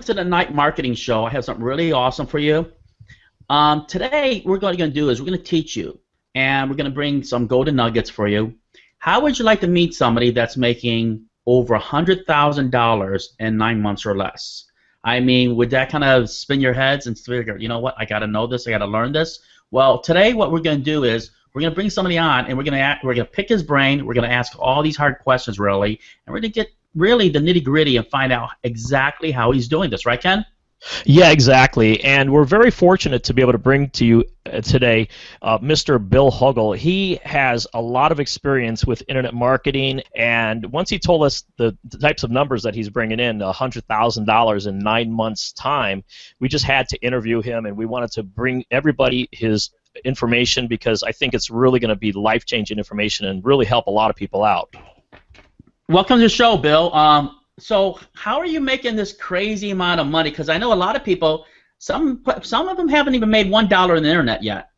to the Night Marketing Show. I have something really awesome for you. Today, we're going to do is we're going to teach you, and we're going to bring some golden nuggets for you. How would you like to meet somebody that's making over $100,000 in 9 months or less? I mean, would that kind of spin your heads and figure, you know what, I got to know this, I got to learn this? Well, today what we're going to do is we're going to bring somebody on, and we're going to pick his brain. We're going to ask all these hard questions, really, and we're going to get really the nitty-gritty and find out exactly how he's doing this. Right, Ken? Yeah, exactly. And we're very fortunate to be able to bring to you today Mr. Bill Hugall. He has a lot of experience with internet marketing, and once he told us the types of numbers that he's bringing in, $100,000 in 9 months' time, we just had to interview him, and we wanted to bring everybody his information because I think it's really going to be life-changing information and really help a lot of people out. Welcome to the show, Bill. So how are you making this crazy amount of money? Because I know a lot of people, some of them haven't even made $1 in the internet yet.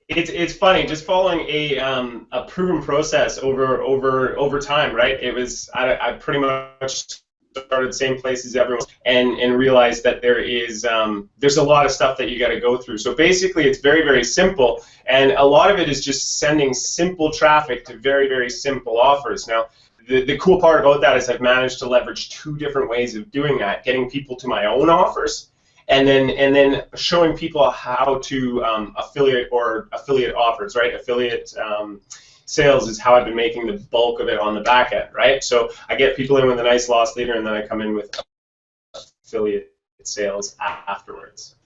It's funny, just following a proven process over time, right? It was I pretty much started the same place as everyone and realized that there's a lot of stuff that you got to go through. So basically, it's very, very simple, and a lot of it is just sending simple traffic to very, very simple offers. Now, the cool part about that is I've managed to leverage two different ways of doing that: getting people to my own offers, and then showing people how to affiliate offers, right? Affiliate sales is how I've been making the bulk of it on the back end, right? So I get people in with a nice loss leader, and then I come in with affiliate sales afterwards.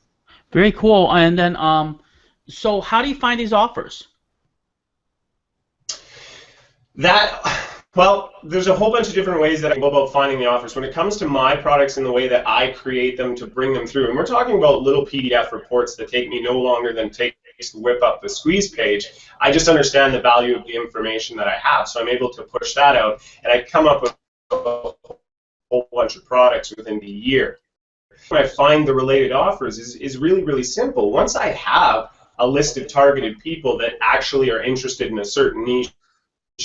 Very cool. And then, so how do you find these offers? Well, there's a whole bunch of different ways that I can go about finding the offers. When it comes to my products and the way that I create them to bring them through, and we're talking about little PDF reports that take me no longer than to whip up the squeeze page, I just understand the value of the information that I have. So I'm able to push that out, and I come up with a whole bunch of products within the year. When I find the related offers is really, really simple. Once I have a list of targeted people that actually are interested in a certain niche,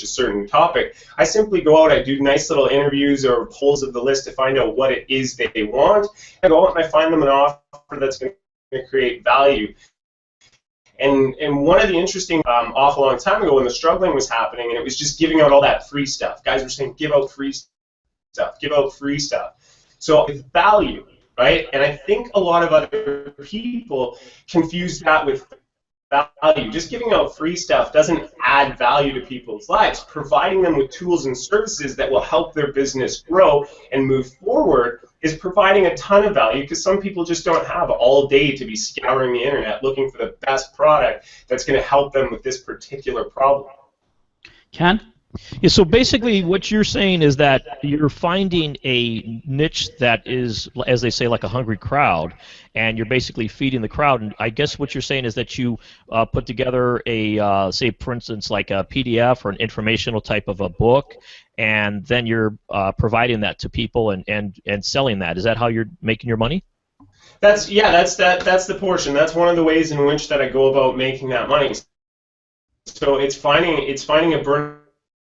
a certain topic, I simply go out, I do nice little interviews or polls of the list to find out what it is that they want. I go out and I find them an offer that's going to create value. And one of the interesting, awful long time ago when the struggling was happening, and it was just giving out all that free stuff. Guys were saying, give out free stuff, give out free stuff. So it's value, right? And I think a lot of other people confuse that with value. Just giving out free stuff doesn't add value to people's lives. Providing them with tools and services that will help their business grow and move forward is providing a ton of value, because some people just don't have all day to be scouring the internet looking for the best product that's going to help them with this particular problem. Ken? Yeah, so basically what you're saying is that you're finding a niche that is, as they say, like a hungry crowd, and you're basically feeding the crowd. And I guess what you're saying is that you put together a, say, for instance, like a PDF or an informational type of a book, and then you're providing that to people and selling that. Is that how you're making your money? That's the portion. That's one of the ways in which that I go about making that money. So it's finding a burning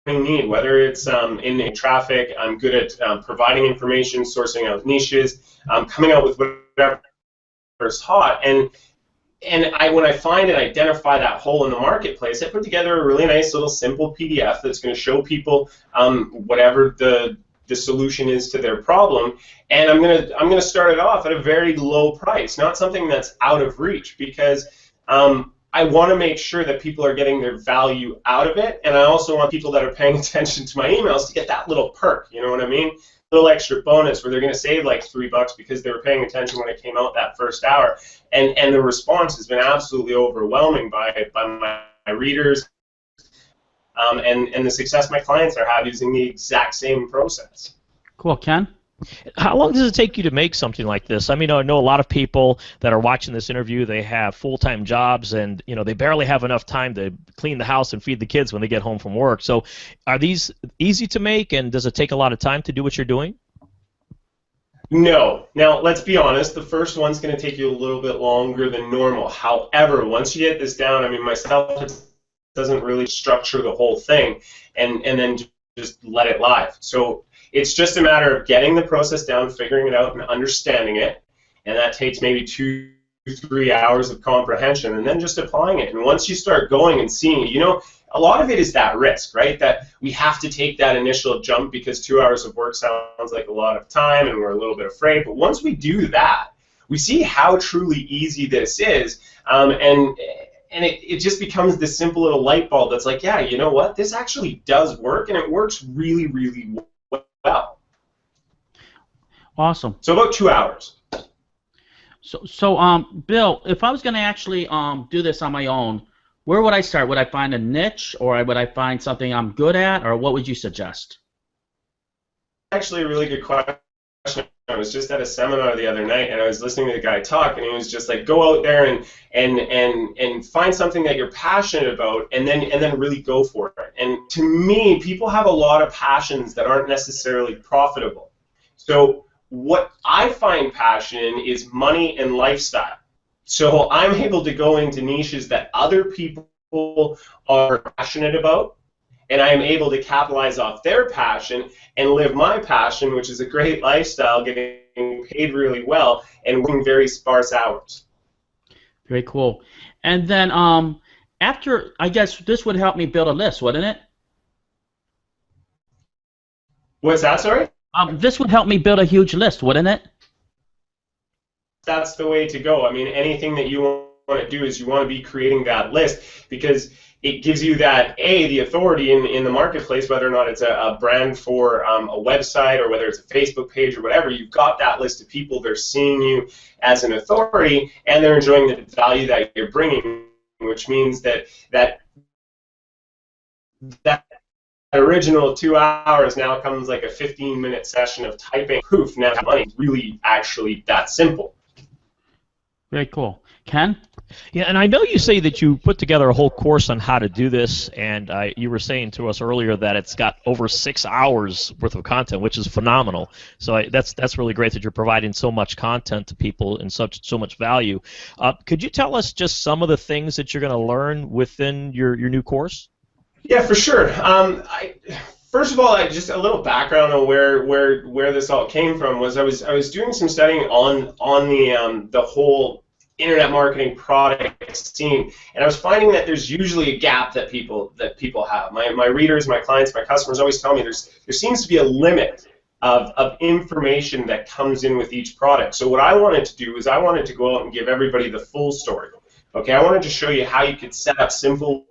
need, whether it's in traffic. I'm good at providing information, sourcing out niches, coming out with whatever is hot, and when I find and identify that hole in the marketplace, I put together a really nice little simple PDF that's going to show people whatever the solution is to their problem, and I'm gonna start it off at a very low price, not something that's out of reach, because I want to make sure that people are getting their value out of it, and I also want people that are paying attention to my emails to get that little perk, you know what I mean? A little extra bonus where they're going to save like $3 because they were paying attention when it came out that first hour. And the response has been absolutely overwhelming by my readers, and the success my clients are having using the exact same process. Cool. Ken? How long does it take you to make something like this? I mean, I know a lot of people that are watching this interview, they have full-time jobs, and they barely have enough time to clean the house and feed the kids when they get home from work. So are these easy to make, and does it take a lot of time to do what you're doing? No. Now, let's be honest, the first one's going to take you a little bit longer than normal. However, once you get this down, I mean, myself doesn't really structure the whole thing, and then just let it live. So it's just a matter of getting the process down, figuring it out, and understanding it, and that takes maybe 2-3 hours of comprehension, and then just applying it. And once you start going and seeing, a lot of it is that risk, right? That we have to take that initial jump because 2 hours of work sounds like a lot of time, and we're a little bit afraid. But once we do that, we see how truly easy this is, and it just becomes this simple little light bulb that's like, yeah, you know what? This actually does work, and it works really, really well. Awesome. So about 2 hours. So, Bill, if I was going to actually do this on my own, where would I start? Would I find a niche, or would I find something I'm good at, or what would you suggest? Actually, a really good question. I was just at a seminar the other night, and I was listening to the guy talk, and he was just like, go out there and find something that you're passionate about, and then really go for it. And to me, people have a lot of passions that aren't necessarily profitable. So what I find passion in is money and lifestyle. So I'm able to go into niches that other people are passionate about, and I am able to capitalize off their passion and live my passion, which is a great lifestyle, getting paid really well, and working very sparse hours. Very cool. And then after, I guess this would help me build a list, wouldn't it? What's that, sorry? This would help me build a huge list, wouldn't it? That's the way to go. I mean, anything that you want to do is you want to be creating that list, because it gives you that, the authority in the marketplace, whether or not it's a brand for a website or whether it's a Facebook page or whatever. You've got that list of people. They're seeing you as an authority, and they're enjoying the value that you're bringing, which means that original 2 hours now comes like a 15-minute session of typing. Poof, now money is really actually that simple. Very cool. Ken? Yeah, and I know you say that you put together a whole course on how to do this, and you were saying to us earlier that it's got over 6 hours worth of content, which is phenomenal. So that's really great that you're providing so much content to people and so much value. Could you tell us just some of the things that you're going to learn within your new course? Yeah, for sure. First of all, just a little background on where this all came from was I was doing some studying on the whole internet marketing product scene, and I was finding that there's usually a gap that people have. My readers, my clients, my customers always tell me there seems to be a limit of information that comes in with each product. So what I wanted to do is I wanted to go out and give everybody the full story. Okay, I wanted to show you how you could set up simple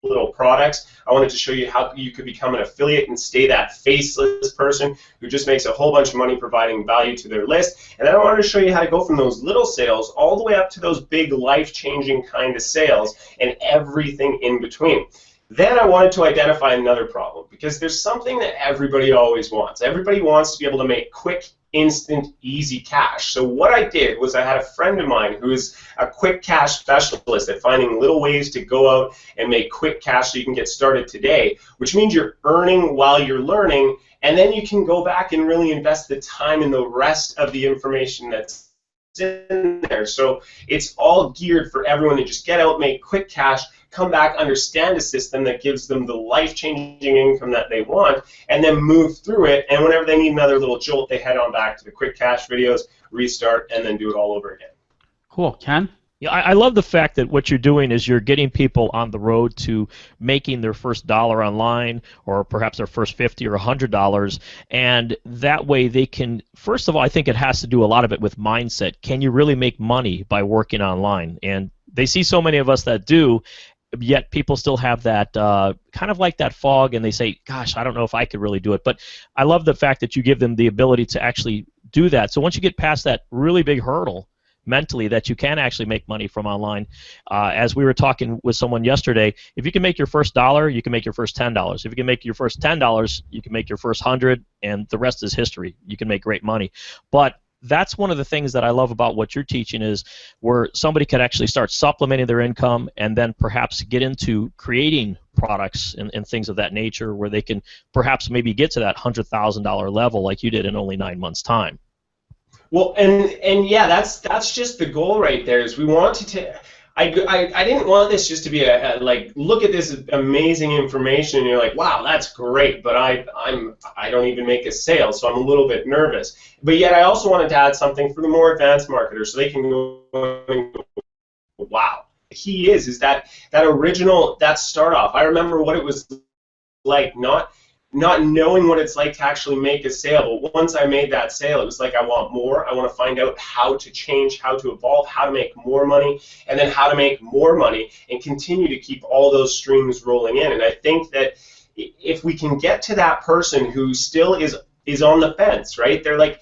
little products. I wanted to show you how you could become an affiliate and stay that faceless person who just makes a whole bunch of money providing value to their list. And then I wanted to show you how to go from those little sales all the way up to those big life-changing kind of sales and everything in between. Then I wanted to identify another problem, because there's something that everybody always wants. Everybody wants to be able to make quick, instant, easy cash. So what I did was I had a friend of mine who is a quick cash specialist at finding little ways to go out and make quick cash so you can get started today, which means you're earning while you're learning, and then you can go back and really invest the time in the rest of the information that's in there. So it's all geared for everyone to just get out, make quick cash, come back, understand a system that gives them the life-changing income that they want, and then move through it, and whenever they need another little jolt, they head on back to the quick cash videos, restart, and then do it all over again. Cool. Ken? Yeah, I love the fact that what you're doing is you're getting people on the road to making their first dollar online, or perhaps their first $50 or $100, and that way they can, first of all, I think it has to do a lot of it with mindset. Can you really make money by working online? And they see so many of us that do, yet people still have that kind of like that fog, and they say, gosh, I don't know if I could really do it. But I love the fact that you give them the ability to actually do that. So once you get past that really big hurdle mentally that you can actually make money from online, as we were talking with someone yesterday, if you can make your first dollar, you can make your first $10. If you can make your first $10, you can make your first 100, and the rest is history. You can make great money. But that's one of the things that I love about what you're teaching, is where somebody could actually start supplementing their income and then perhaps get into creating products and things of that nature, where they can perhaps maybe get to that $100,000 level like you did in only 9 months' time. Well, and yeah, that's just the goal right there. Is we want to I didn't want this just to be a like, look at this amazing information and you're like, wow, that's great, but I don't even make a sale, so I'm a little bit nervous. But yet I also wanted to add something for the more advanced marketers so they can go and go, wow. The key is that original, that start off. I remember what it was like, not knowing what it's like to actually make a sale, but once I made that sale, it was like, I want more. I want to find out how to change, how to evolve, how to make more money, and then how to make more money and continue to keep all those streams rolling in. And I think that if we can get to that person who still is on the fence, right? They're like,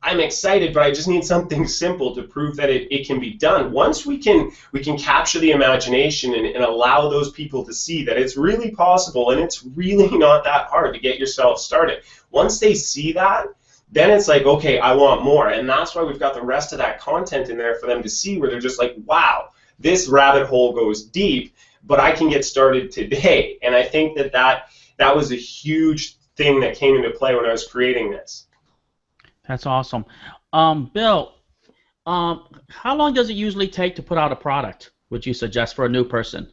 I'm excited, but I just need something simple to prove that it can be done. Once we can capture the imagination and allow those people to see that it's really possible and it's really not that hard to get yourself started. Once they see that, then it's like, okay, I want more. And that's why we've got the rest of that content in there for them to see, where they're just like, wow, this rabbit hole goes deep, but I can get started today. And I think that was a huge thing that came into play when I was creating this. That's awesome. Bill, how long does it usually take to put out a product, would you suggest, for a new person?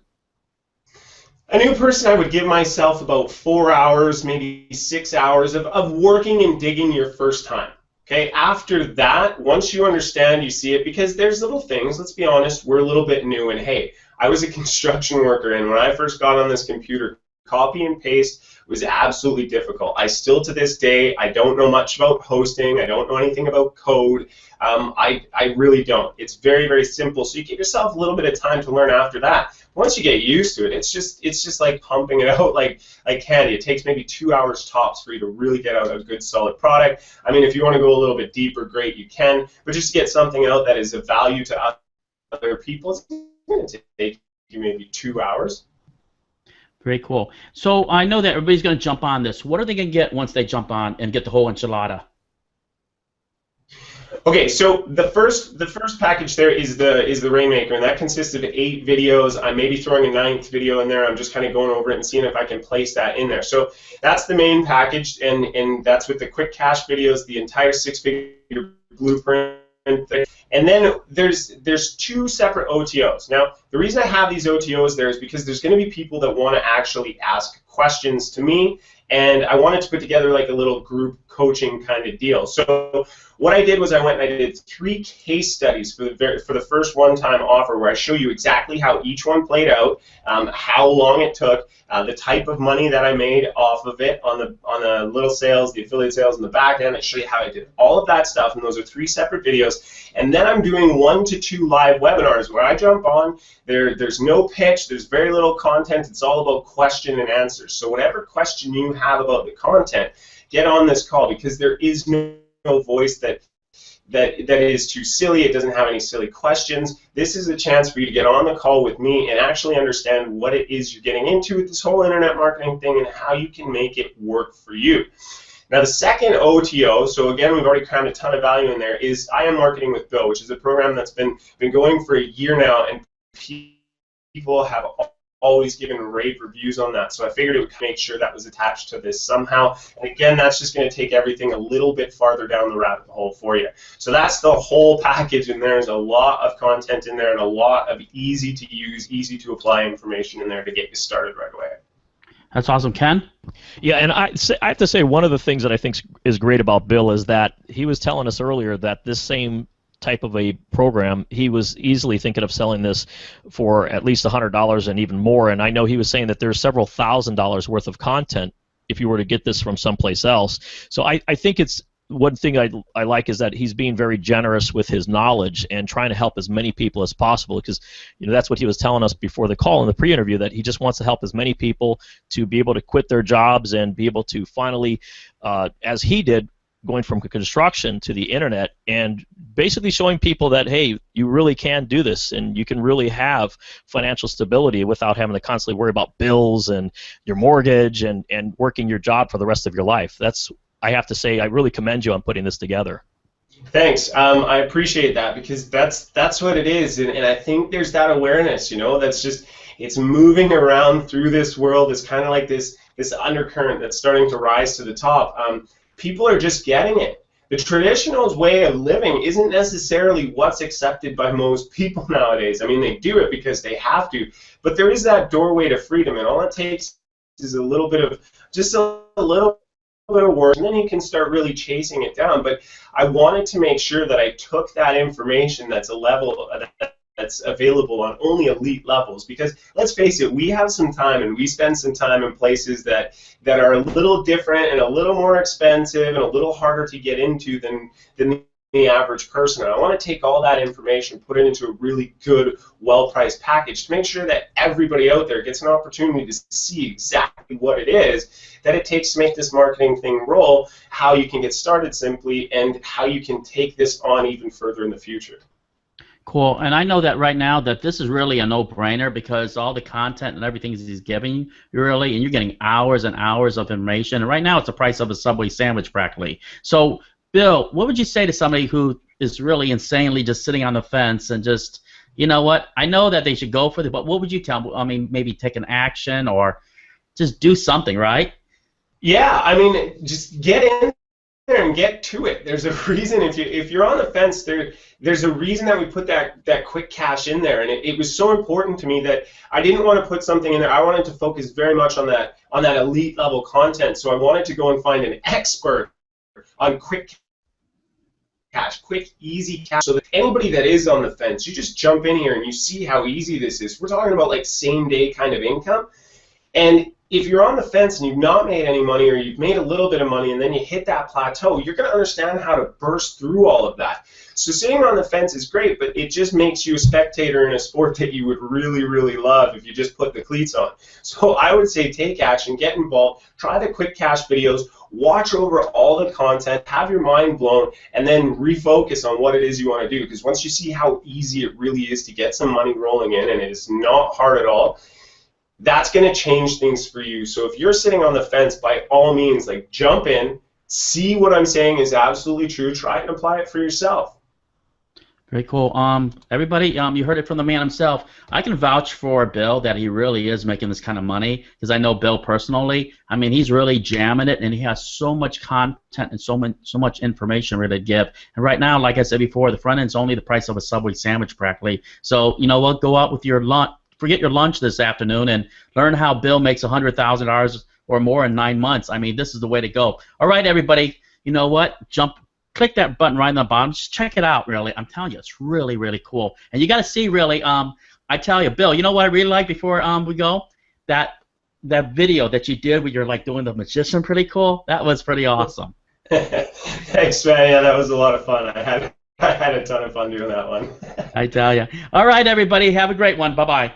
A new person, I would give myself about 4 hours, maybe 6 hours of working and digging your first time. Okay, after that, once you understand, you see it, because there's little things, let's be honest, we're a little bit new, and hey, I was a construction worker, and when I first got on this computer, copy and paste was absolutely difficult. I still, to this day, I don't know much about hosting. I don't know anything about code. I really don't. It's very, very simple. So you give yourself a little bit of time to learn after that. Once you get used to it, it's just like pumping it out like candy. It takes maybe 2 hours tops for you to really get out a good, solid product. I mean, if you want to go a little bit deeper, great, you can. But just get something out that is of value to other people, it's going to take you maybe 2 hours. Very cool. So I know that everybody's going to jump on this. What are they going to get once they jump on and get the whole enchilada? Okay, so the first package there is the Rainmaker, and that consists of 8 videos. I may be throwing a 9th video in there. I'm just kind of going over it and seeing if I can place that in there. So that's the main package, and that's with the quick cash videos, the entire 6-figure blueprint thing. And then there's 2 separate OTOs. Now, the reason I have these OTOs there is because there's going to be people that want to actually ask questions to me, and I wanted to put together like a little group coaching kind of deal. So what I did was I went and I did 3 case studies for the first one-time offer, where I show you exactly how each one played out, how long it took, the type of money that I made off of it on the little sales, the affiliate sales in the back end. I show you how I did all of that stuff, and those are 3 separate videos. And then I'm doing 1 to 2 live webinars where I jump on. There's no pitch, there's very little content. It's all about question and answers. So whatever question you have about the content, get on this call, because there is no voice that is too silly. It doesn't have any silly questions. This is a chance for you to get on the call with me and actually understand what it is you're getting into with this whole internet marketing thing and how you can make it work for you. Now, the second OTO, so again, we've already crammed a ton of value in there, is I Am Marketing with Bill, which is a program that's been going for a year now, and people have always given rave reviews on that. So I figured it would make sure that was attached to this somehow. And again, that's just going to take everything a little bit farther down the rabbit hole for you. So that's the whole package, and there's a lot of content in there and a lot of easy to use, easy to apply information in there to get you started right away. That's awesome. Ken? Yeah, and I have to say, one of the things that I think is great about Bill is that he was telling us earlier that this same type of a program, he was easily thinking of selling this for at least $100 and even more. And I know he was saying that there's several $1,000s worth of content if you were to get this from someplace else. So I think it's one thing I like is that he's being very generous with his knowledge and trying to help as many people as possible, because that's what he was telling us before the call in the pre-interview, that he just wants to help as many people to be able to quit their jobs and be able to finally, as he did, going from construction to the internet, and basically showing people that, hey, you really can do this and you can really have financial stability without having to constantly worry about bills and your mortgage and working your job for the rest of your life. I have to say, I really commend you on putting this together. Thanks. I appreciate that, because that's what it is, and I think there's that awareness, that's just, it's moving around through this world. It's kind of like this undercurrent that's starting to rise to the top. People are just getting it. The traditional way of living isn't necessarily what's accepted by most people nowadays. I mean, they do it because they have to, but there is that doorway to freedom, and all it takes is a little bit of, just a little bit of work, and then you can start really chasing it down. But I wanted to make sure that I took that information that's a level that's available on only elite levels, because let's face it, we have some time and we spend some time in places that are a little different and a little more expensive and a little harder to get into than the average person. And I want to take all that information, put it into a really good, well-priced package to make sure that everybody out there gets an opportunity to see exactly what it is that it takes to make this marketing thing roll, how you can get started simply, and how you can take this on even further in the future. Cool, and I know that right now that this is really a no-brainer because all the content and everything he's giving you, really, and you're getting hours and hours of information. And right now, it's the price of a Subway sandwich, practically. So, Bill, what would you say to somebody who is really insanely just sitting on the fence and just, you know what? I know that they should go for it, but what would you tell them? I mean, maybe take an action or just do something, right? Yeah, I mean, just get in there and get to it. There's a reason if you're on the fence, there's a reason that we put that quick cash in there, and it was so important to me that I didn't want to put something in there. I wanted to focus very much on that elite level content. So I wanted to go and find an expert on quick cash, quick, easy cash, so that anybody that is on the fence, you just jump in here and you see how easy this is. We're talking about like same day kind of income, and if you're on the fence and you've not made any money, or you've made a little bit of money and then you hit that plateau, you're going to understand how to burst through all of that. So sitting on the fence is great, but it just makes you a spectator in a sport that you would really, really love if you just put the cleats on. So I would say take action, get involved, try the quick cash videos, watch over all the content, have your mind blown, and then refocus on what it is you want to do. Because once you see how easy it really is to get some money rolling in, and it is not hard at all, that's going to change things for you. So if you're sitting on the fence, by all means, like, jump in, see what I'm saying is absolutely true, try and apply it for yourself. Very cool. Everybody, you heard it from the man himself. I can vouch for Bill that he really is making this kind of money because I know Bill personally. I mean, he's really jamming it, and he has so much content and so much information really to give. And right now, like I said before, the front end's only the price of a Subway sandwich practically. So, you know what? Go out with your lunch. Forget your lunch this afternoon and learn how Bill makes $100,000 or more in 9 months. I mean, this is the way to go. All right, everybody, you know what? Click that button right on the bottom. Just check it out, really. I'm telling you, it's really, really cool. And you got to see, really, I tell you, Bill, you know what I really like before we go? That video that you did where you're, like, doing the magician, pretty cool. That was pretty awesome. Thanks, man. Yeah, that was a lot of fun. I had a ton of fun doing that one. I tell you. All right, everybody, have a great one. Bye-bye.